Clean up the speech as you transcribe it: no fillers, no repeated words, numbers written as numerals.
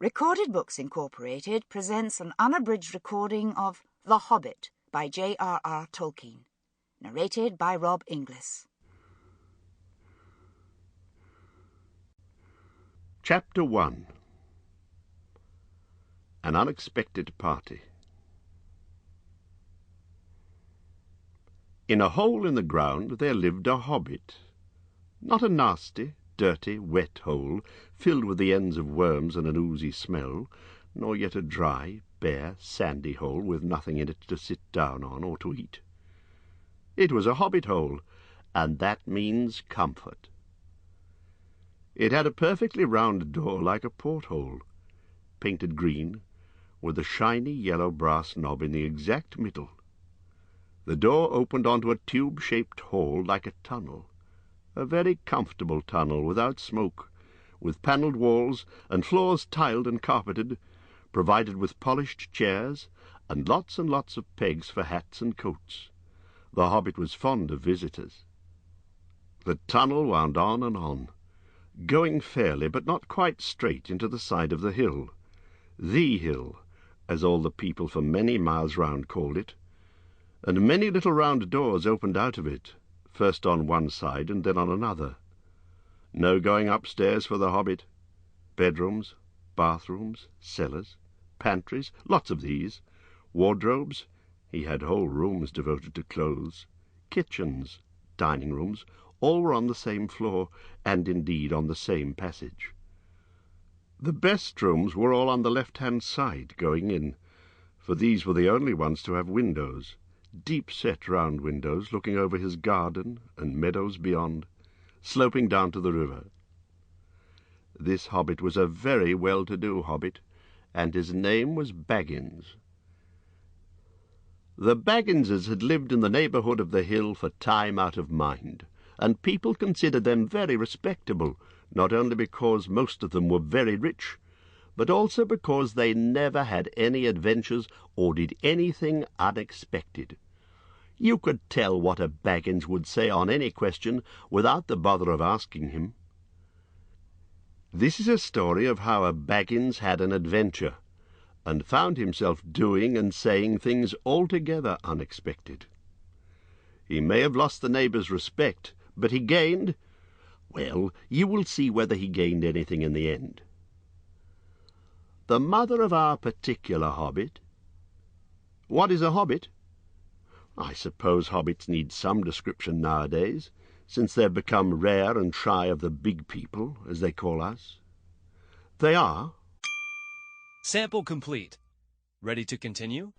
Recorded Books Incorporated presents an unabridged recording of The Hobbit by J.R.R. Tolkien, narrated by Rob Inglis. Chapter 1. An Unexpected Party. In a hole in the ground there lived a hobbit. Not a nasty, dirty, wet hole, filled with the ends of worms and an oozy smell, nor yet a dry, bare, sandy hole with nothing in it to sit down on or to eat. It was a hobbit hole, and that means comfort. It had a perfectly round door like a porthole, painted green, with a shiny yellow brass knob in the exact middle. The door opened onto a tube-shaped hall like a tunnel, a very comfortable tunnel without smoke, with panelled walls and floors tiled and carpeted, provided with polished chairs and lots of pegs for hats and coats. The hobbit was fond of visitors. The tunnel wound on and on, going fairly but not quite straight into the side of the hill, as all the people for many miles round called it, and many little round doors opened out of it, first on one side and then on another. No going upstairs for the hobbit. Bedrooms, bathrooms, cellars, pantries, lots of these, wardrobes, he had whole rooms devoted to clothes, kitchens, dining rooms, all were on the same floor, and indeed on the same passage. The best rooms were all on the left-hand side going in, for these were the only ones to have windows, deep-set round windows looking over his garden and meadows beyond, sloping down to the river. This hobbit was a very well-to-do hobbit, and his name was Baggins. The Bagginses had lived in the neighbourhood of the hill for time out of mind, and people considered them very respectable, not only because most of them were very rich, but also because they never had any adventures or did anything unexpected. You could tell what a Baggins would say on any question without the bother of asking him. This is a story of how a Baggins had an adventure, and found himself doing and saying things altogether unexpected. He may have lost the neighbours' respect, but he gained— well, you will see whether he gained anything in the end. The mother of our particular hobbit— What is a hobbit? I suppose hobbits need some description nowadays, since they've become rare and shy of the big people, as they call us. They are— Sample complete. Ready to continue?